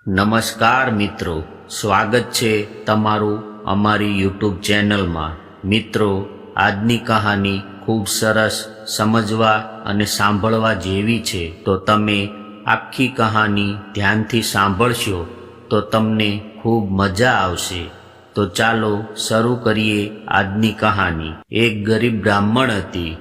નમસ્કાર મિત્રો, સ્વાગત છે તમારું અમારી યુટ્યુબ ચેનલમાં। મિત્રો, આજની કહાની ખૂબ સરસ, સમજવા અને સાંભળવા જેવી છે, તો તમે આખી કહાની ધ્યાનથી સાંભળશો તો તમને ખૂબ મજા આવશે। તો ચાલો શરૂ કરીએ આજની કહાની। એક ગરીબ બ્રાહ્મણ હતી,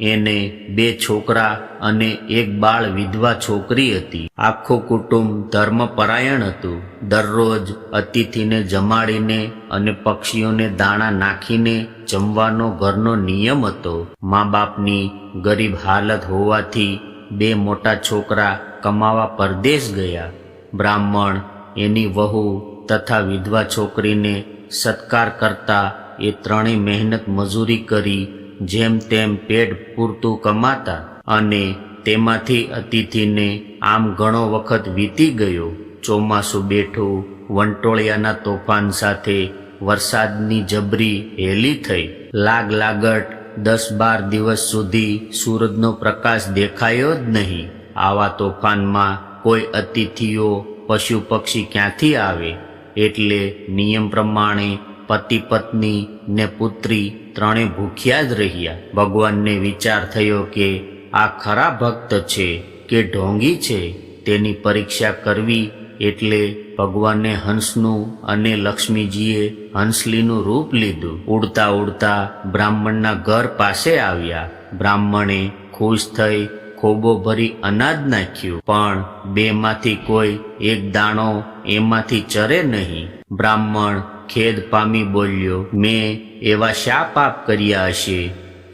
એને 2 છોકરા અને એક બાળ વિધવા છોકરી હતી। આખું કુટુંબ ધર્મપરાયણ હતું। દરરોજ અતિથિને જમાડીને અને પક્ષીઓને દાણા નાખીને જમવાનો ઘરનો નિયમ હતો। મા બાપની ગરીબ હાલત હોવાથી 2 મોટા છોકરા કમાવા પરદેશ ગયા। બ્રાહ્મણ એની વહુ તથા વિધવા છોકરીને સત્કાર કરતા એ ત્રણેય મહેનત મજૂરી કરી જેમ તેમ પેટ પૂરતું કમાતા, અને તેમાંથી અતિથિને આમ ઘણો વખત વીતી ગયો। ચોમાસું બેઠું, વંટોળિયાના તોફાન સાથે વરસાદની જબરી હેલી થઈ। લાગલાગટ 10-12 દિવસ સુધી સૂરજનો પ્રકાશ દેખાયો જ નહીં। આવા તોફાનમાં કોઈ અતિથિઓ, પશુ પક્ષી ક્યાંથી આવે? એટલે નિયમ પ્રમાણે પતિ પત્ની ને પુત્રી ત્રણે ભૂખ્યા જ રહ્યા। ભગવાનને વિચાર થયો કે આ ખરા ભક્ત છે કે ઢોંગી છે, તેની પરીક્ષા કરવી। એટલે ભગવાને હંસનું અને લક્ષ્મીજીએ હંસલીનું રૂપ લીધું। ઉડતા ઉડતા બ્રાહ્મણના ઘર પાસે આવ્યા। બ્રાહ્મણે ખુશ થઈ ખોબો ભરી અનાજ નાખ્યું, પણ 2માંથી કોઈ એક દાણો એમાંથી ચરે નહીં। બ્રાહ્મણ ખેદ પામી બોલ્યો, મેં એવા શા પાપ કર્યા હશે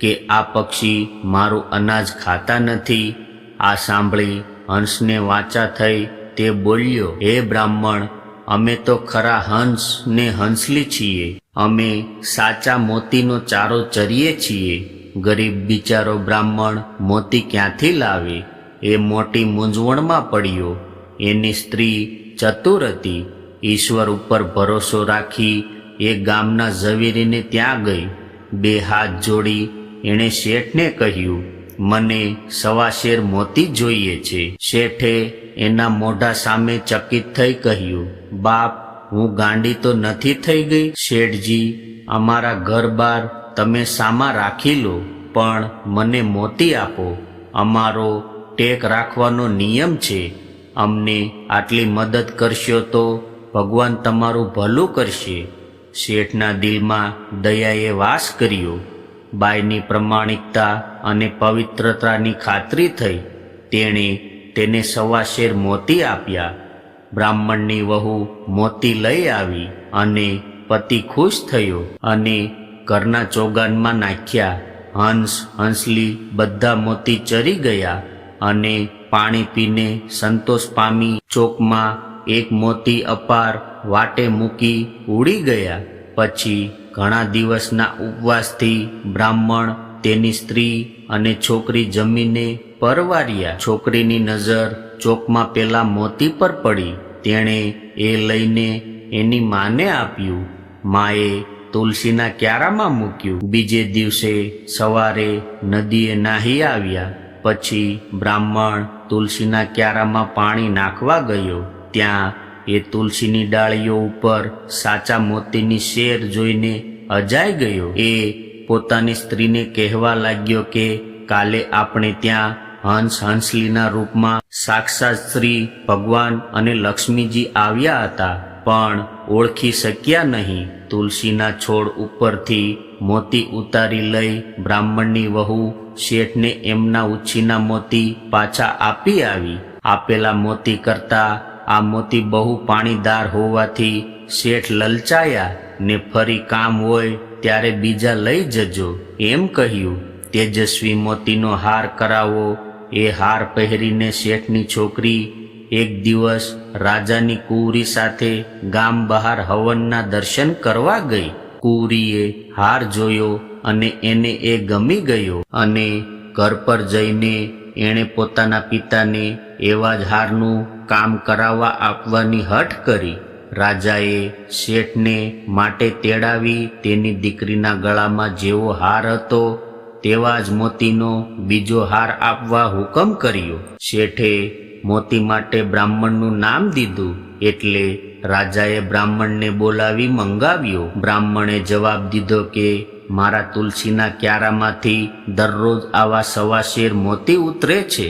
કે આ પક્ષી મારું અનાજ ખાતા નથી? આ સાંભળી હંસને વાચા થઈ તે બોલ્યો, હે બ્રાહ્મણ, અમે તો ખરા હંસ ને હંસલી છીએ। અમે સાચા મોતીનો ચારો ચરીએ છીએ। ગરીબ બિચારો બ્રાહ્મણ મોતી ક્યાંથી લાવે? એ મોટી મૂંઝવણમાં પડ્યો। એની સ્ત્રી ચતુર હતી। ઈશ્વર ઉપર ભરોસો રાખી એ ગામના ઝવેરીને ત્યાં ગઈ। 2 હાથ જોડી એણે શેઠને કહ્યું, મને 1.25 શેર મોતી જોઈએ છે। શેઠે એના મોઢા સામે ચકિત થઈ કહ્યું, બાપ, હું ગાંડી તો નથી થઈ ગઈ? શેઠજી, અમારા ઘર બાર તમે સામા રાખી લો, પણ મને મોતી આપો। અમારો ટેક રાખવાનો નિયમ છે। અમને આટલી મદદ કરશો તો ભગવાન તમારું ભલું કરશે। શેઠના દિલમાં દયાએ વાસ કર્યો। બાઈની પ્રમાણિકતા અને પવિત્રતાની ખાતરી થઈ। તેણે તેને 1.25 શેર મોતી આપ્યા। બ્રાહ્મણની વહુ મોતી લઈ આવી અને પતિ ખુશ થયો અને ઘરના ચોગાનમાં નાખ્યા। હંસ હંસલી બધા મોતી ચરી ગયા અને પાણી પીને સંતોષ પામી ચોકમાં એક મોતી અપાર વાટે મૂકી ઉડી ગયા। પછી ઘણા દિવસના ઉપવાસથી બ્રાહ્મણ, તેની સ્ત્રી અને છોકરી જમીને પરવાર્યા। છોકરીની નજર ચોકમાં પેલા મોતી પર પડી। તેણે એ લઈને એની માને આપ્યું। માએ તુલસીના ક્યારામાં મૂક્યું। બીજે દિવસે સવારે નદીએ નાહી આવ્યા। પછી બ્રાહ્મણ તુલસીના ક્યારામાં પાણી નાખવા ગયો। ત્યાં એ તુલસીની ડાળીઓ ઉપર સાચા મોતીની શેર જોઈને અજાઈ ગયો। એ પોતાની સ્ત્રીને કહેવા લાગ્યો કે કાલે આપણે ત્યાં હંસ હંસલીના રૂપમાં સાક્ષાત શ્રી ભગવાન અને લક્ષ્મીજી આવ્યા હતા, પણ ઓળખી શક્યા નહીં। તુલસીના છોડ ઉપરથી મોતી ઉતારી લઈ બ્રાહ્મણની વહુ શેઠને એમના ઉછીના મોતી પાછા આપી આવી। આપેલા મોતી કરતા આ મોતી બહુ પાણીદાર હોવાથી શેઠ લલચાયા ને ફરી કામ હોય ત્યારે બીજા લઈ જજો એમ કહ્યું। તેજસ્વી મોતીનો હાર કરાવો। એ હાર પહેરીને શેઠની છોકરી એક દિવસ રાજાની કુંવરી સાથે ગામ બહાર હવનના દર્શન કરવા ગઈ। કુંવરીએ હાર જોયો અને એને એ ગમી ગયો અને ઘર પર જઈને એણે પોતાના પિતાને એવા જ હારનું કામ કરાવવા આપવાની હઠ કરી। રાજાએ શેઠને માટે તેડાવી તેની દીકરીના ગળામાં જેવો હાર હતો તેવા જ મોતીનો બીજો હાર આપવા હુકમ કર્યો। શેઠે મોતી માટે બ્રાહ્મણનું નામ દીધું. એટલે રાજાએ બ્રાહ્મણને બોલાવી મંગાવ્યો. બ્રાહ્મણે જવાબ દીધો કે મારા તુલસીના ક્યારામાંથી દરરોજ આવા 1.25 શેર મોતી ઉતરે છે.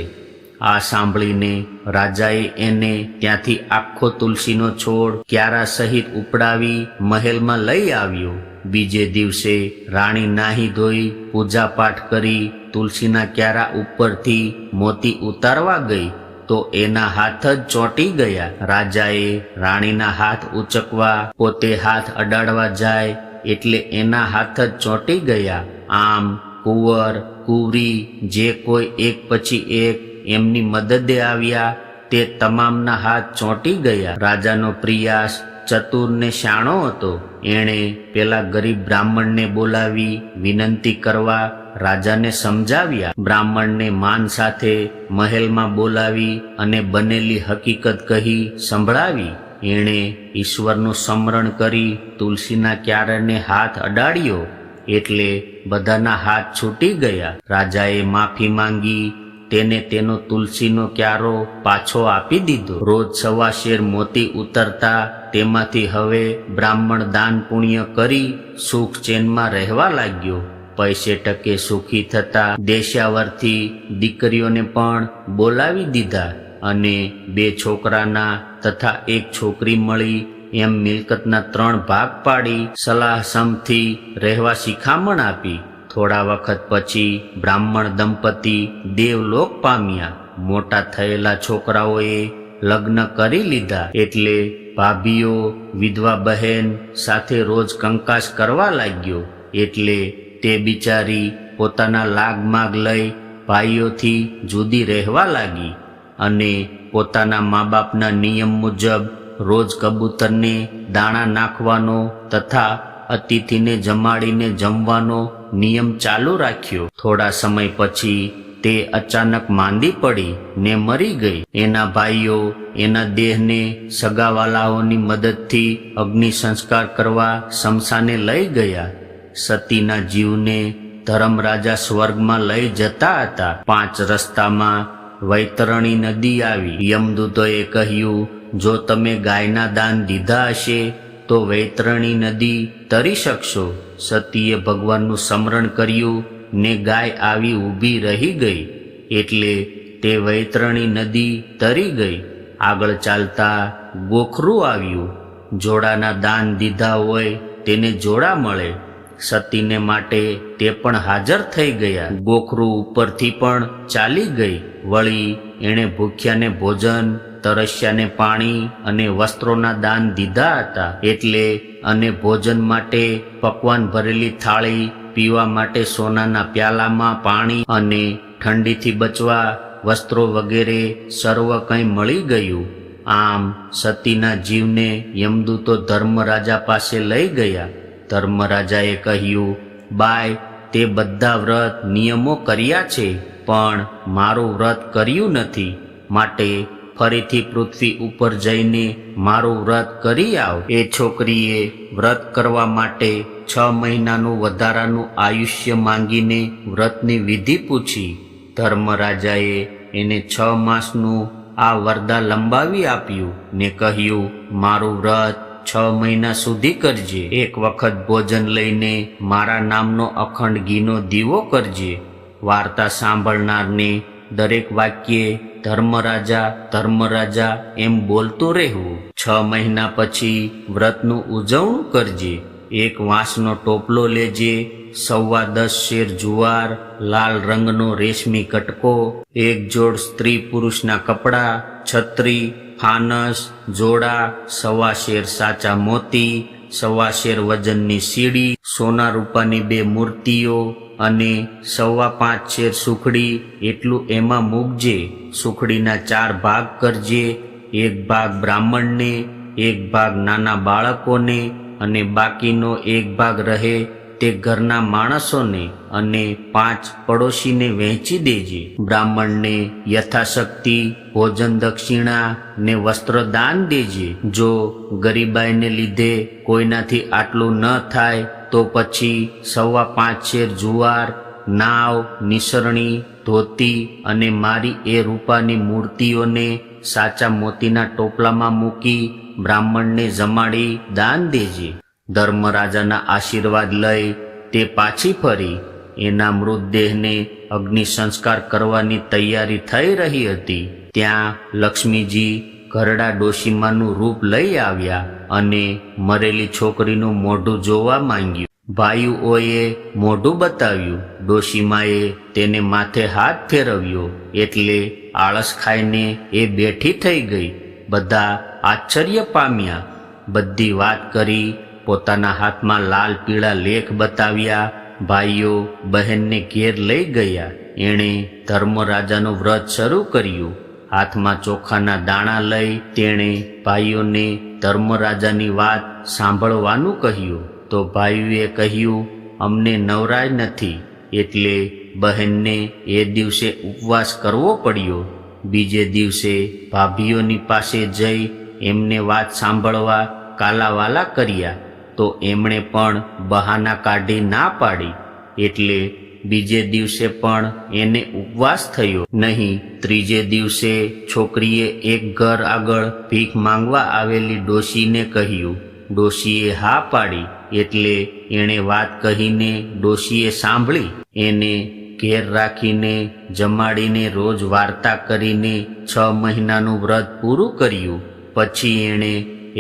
આ સાંભળીને રાજાએ એને ત્યાંથી આખો તુલસીનો છોડ ક્યારા સહિત ઉપડાવી મહેલમાં લઈ આવ્યો. બીજે દિવસે રાણી નાહી ધોઈ પૂજા પાઠ કરી તુલસીના ક્યારા ઉપરથી મોતી ઉતારવા ગઈ તો એના હાથ જ ચોંટી ગયા. રાજાએ રાણીના હાથ ઉચકવા પોતે હાથ અડાડવા જાય એટલે એના હાથ જ ચોંટી ગયા. આમ કુંવર કુંવરી જે કોઈ એક પછી એક એમની મદદે આવ્યા તે તમામના હાથ ચોંટી ગયા. રાજાનો પ્રિયાસ ચતુર ને શાણો હતો. એણે પેલા ગરીબ બ્રાહ્મણને બોલાવી વિનંતી કરવા રાજાને સમજાવ્યા. બ્રાહ્મણને માન સાથે મહેલમાં બોલાવી અને બનેલી હકીકત કહી સંભળાવી. એણે ઈશ્વરનું સ્મરણ કરી તુલસીના ક્યારાને હાથ અડાડ્યો એટલે બધાના હાથ છૂટી ગયા. રાજાએ માફી માંગી તેને તેનો તુલસીનો ક્યારો પાછો આપી દીધો. રોજ 1.25 શેર મોતી ઉતરતા તેમાંથી હવે બ્રાહ્મણ દાન પુણ્ય કરી સુખ ચેનમાં રહેવા લાગ્યો. પૈસે ટકે સુખી થતા દેશાવરથી દીકરીઓને પણ બોલાવી દીધા અને 2 છોકરાના તથા 1 છોકરી મળી એમ મિલકતના 3 ભાગ પાડી સલાહસમથી રહેવા શિખામણ આપી. થોડા વખત પછી બ્રાહ્મણ દંપતી દેવલોક પામ્યા. મોટા થયેલા છોકરાઓએ લગ્ન કરી લીધા એટલે ભાભીઓ વિધવા બહેન સાથે રોજ કંકાસ કરવા લાગ્યો. એટલે તે બિચારી પોતાના લાગ માગ લઈ ભાઈઓથી જુદી રહેવા લાગી અને પોતાના મા બાપના નિયમ મુજબ રોજ કબૂતરને દાણા નાખવાનો તથા અતિથિને જમાડીને જમવાનો નિયમ ચાલુ રાખ્યો. થોડા સમય પછી તે અચાનક માંદી પડી ને મરી ગઈ. એના ભાઈઓ એના દેહને સગાવાલાઓની મદદથી અગ્નિ સંસ્કાર કરવા શમશાને લઈ ગયા. સતીના જીવને ધર્મરાજા સ્વર્ગમાં લઈ જતા હતા. 5 રસ્તામાં વૈતરણી નદી આવી. યમદૂતોએ કહ્યું, જો તમે ગાયના દાન દીધા હશે તો વૈતરણી નદી તરી શકશો. સતીએ ભગવાનનું સ્મરણ કર્યું ને ગાય આવી ઊભી રહી ગઈ એટલે તે વૈતરણી નદી તરી ગઈ. આગળ ચાલતા ગોખરું આવ્યું. જોડાના દાન દીધા હોય તેને જોડા મળે. સતીને માટે તે પણ હાજર થઈ ગયા. ગોખરું ઉપરથી પણ ચાલી ગઈ. વળી એણે ભૂખ્યાને ભોજન, તરસ્યાને પાણી અને વસ્ત્રોના દાન દીધા હતા. એટલે અને ભોજન માટે પકવાન ભરેલી થાળી, પીવા માટે સોનાના પ્યાલામાં પાણી અને ઠંડીથી બચવા વસ્ત્રો વગેરે સર્વ કંઈ મળી ગયું. આમ સતીના જીવને યમદૂતો ધર્મરાજા પાસે લઈ ગયા. ધર્મરાજાએ કહ્યું, બાય તે બધા વ્રત નિયમો કર્યા છે પણ મારું વ્રત કર્યું નથી. માટે ફરીથી પૃથ્વી ઉપર જઈને મારું વ્રત કરી આવ. એ છોકરીએ વ્રત કરવા માટે 6 મહિનાનું વધારાનું આયુષ્ય માંગીને વ્રતની વિધિ પૂછી. ધર્મરાજાએ એને 6 માસનું આ વરદાન લંબાવી આપ્યું ને કહ્યું, મારું વ્રત 6 મહિના સુધી કરજે. એક વખત ભોજન લઈને મારા નામનો અખંડ ઘીનો દીવો કરજે. વાર્તા સાંભળનારને દરેક વાક્યે ધર્મરાજા ધર્મરાજા એમ બોલતું રહેવું. 6 મહિના પછી વ્રતનું ઉજવણું કરજે. એક વાંસનો ટોપલો લેજે, 10.25 શેર જુવાર, લાલ રંગનો રેશમી કટકો, 1 જોડ સ્ત્રી પુરુષના કપડાં, છત્રી, ફાનસ, જોડા, 1.25 શેર સાચા મોતી, 1.25 શેર વજનની સીડી, સોના રૂપાની 2 મૂર્તિઓ અને 5.25 શેર સુખડી એટલું એમાં મૂકજે. સુખડીના 4 ભાગ કરજે. 1 ભાગ બ્રાહ્મણને, 1 ભાગ નાના બાળકોને અને બાકીનો 1 ભાગ રહે તે ઘરના માણસોને અને 5 પડોશીને વહેંચી દેજે. બ્રાહ્મણને યથાશક્તિ ભોજન દક્ષિણા ને વસ્ત્ર દાન દેજે. જો ગરીબાઈને લીધે કોઈનાથી આટલું ન થાય તો પછી 5.25 શેર જુવાર, નાવ, નિસરણી, ધોતી અને મારી એ રૂપાની મૂર્તિઓને સાચા મોતીના ટોપલામાં મૂકી બ્રાહ્મણને જમાડી દાન દેજે. ધર્મરાજાના આશીર્વાદ લઈ તે પાછી ફરી. એના મૃતદેહને અગ્નિ સંસ્કાર કરવાની તૈયારી થઈ રહી હતી. ત્યાં લક્ષ્મીજી ઘરડા ડોશીમાનું રૂપ લઈ આવ્યા અને મરેલી છોકરીનું મોઢું જોવા માંગ્યું. ભાઈઓએ મોઢું બતાવ્યું. ડોશીમાએ તેને માથે હાથ ફેરવ્યો એટલે આળસ ખાઈને એ બેઠી થઈ ગઈ. બધા આશ્ચર્ય પામ્યા. બધી વાત કરી. પોતાના હાથમાં લાલ પીળા લેખ બતાવ્યા. ભાઈઓ બહેનને ઘેર લઈ ગયા. એણે ધર્મરાજાનું વ્રત શરૂ કર્યું. હાથમાં ચોખાના દાણા લઈ તેણે ભાઈઓને ધર્મરાજાની વાત સાંભળવાનું કહ્યું. તો ભાઈઓએ કહ્યું, અમને નવરાય નથી, એટલે બહેનને એ દિવસે ઉપવાસ કરવો પડ્યો. બીજે દિવસે ભાભીઓની પાસે જઈ એમને વાત સાંભળવા કાલાવાલા કર્યા તો એમણે પણ બહાના કાઢી ના પાડી. એટલે બીજે દિવસે પણ એને ઉપવાસ થયો નહીં. ત્રીજે દિવસે છોકરીએ એક ઘર આગળ ભીખ માંગવા આવેલી ડોશીને કહ્યું. ડોશીએ હા પાડી એટલે એણે વાત કહીને ડોશીએ સાંભળી. એને ઘેર રાખીને જમાડીને રોજ વાર્તા કરીને 6 મહિનાનું વ્રત પૂરું કર્યું. પછી એણે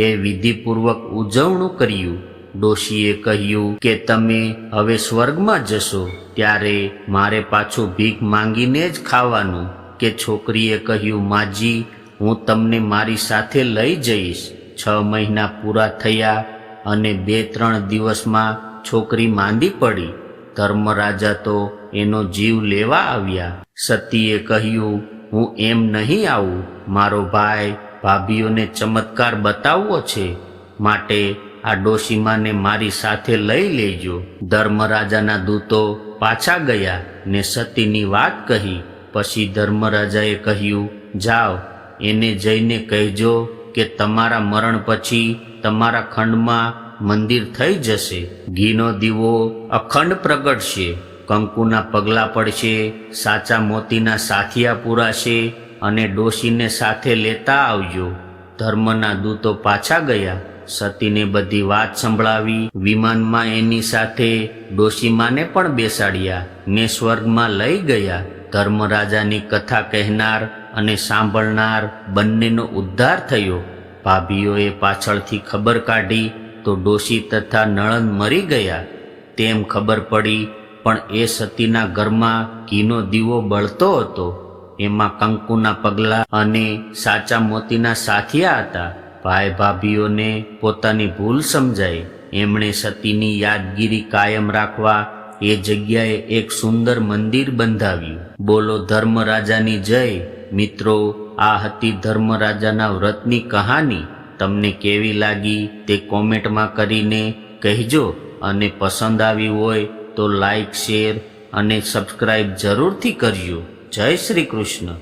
એ વિધિપૂર્વક ઉજવણું કર્યું. ડોશીએ કહ્યું કે તમે હવે સ્વર્ગમાં જશો ત્યારે મારે પાછું ભીખ માંગીને જ ખાવાનું. કે છોકરીએ કહ્યું, માજી, હું તમને મારી સાથે લઈ જઈશ. 6 મહિના પૂરા થયા અને 2-3 દિવસમાં છોકરી માંદી પડી. ધર્મરાજા તો એનો જીવ લેવા આવ્યા. સતીએ કહ્યું, હું એમ નહીં આવું. મારો ભાઈ ભાભીઓને ચમત્કાર બતાવવો છે, માટે આ ડોશીમાને મારી સાથે લઈ લેજો. ધર્મરાજાના દૂતો પાછા ગયા ને સતીની વાત કહી. પછી ધર્મરાજાએ કહ્યું, જાઓ, એને જઈને કહેજો કે તમારા મરણ પછી તમારા ખંડમાં મંદિર થઈ જશે. ઘીનો દીવો અખંડ પ્રગટશે, કંકુના પગલા પડશે, સાચા મોતીના સાથિયા પૂરાશે અને ડોશીને સાથે લેતા આવજો. ધર્મના દૂતો પાછા ગયા. સતીને બધી વાત સંભળાવી. વિમાનમાં એની સાથે ડોશીમાને પણ બેસાડ્યા ને સ્વર્ગમાં લઈ ગયા. ધર્મરાજાની કથા કહેનાર અને સાંભળનાર બંનેનો ઉદ્ધાર થયો. ભાભીઓએ પાછળથી ખબર કાઢી તો ડોશી તથા નણંદ મરી ગયા તેમ ખબર પડી. પણ એ સતીના ઘરમાં ઘીનો દીવો બળતો હતો. એમાં કંકુના પગલા અને સાચા મોતીના સાથિયા હતા. ભાઈ ભાભીઓને પોતાની ભૂલ સમજાઈ. એમણે સતીની યાદગીરી કાયમ રાખવા એ જગ્યાએ એક સુંદર મંદિર બંધાવ્યું. બોલો ધર્મરાજાની જય. મિત્રો, આ હતી ધર્મરાજાના વ્રતની કહાની. તમને કેવી લાગી તે કોમેન્ટમાં કરીને કહેજો. અને પસંદ આવી હોય તો લાઈક, શેર અને સબસ્ક્રાઈબ જરૂરથી કરજો. જય શ્રી કૃષ્ણ.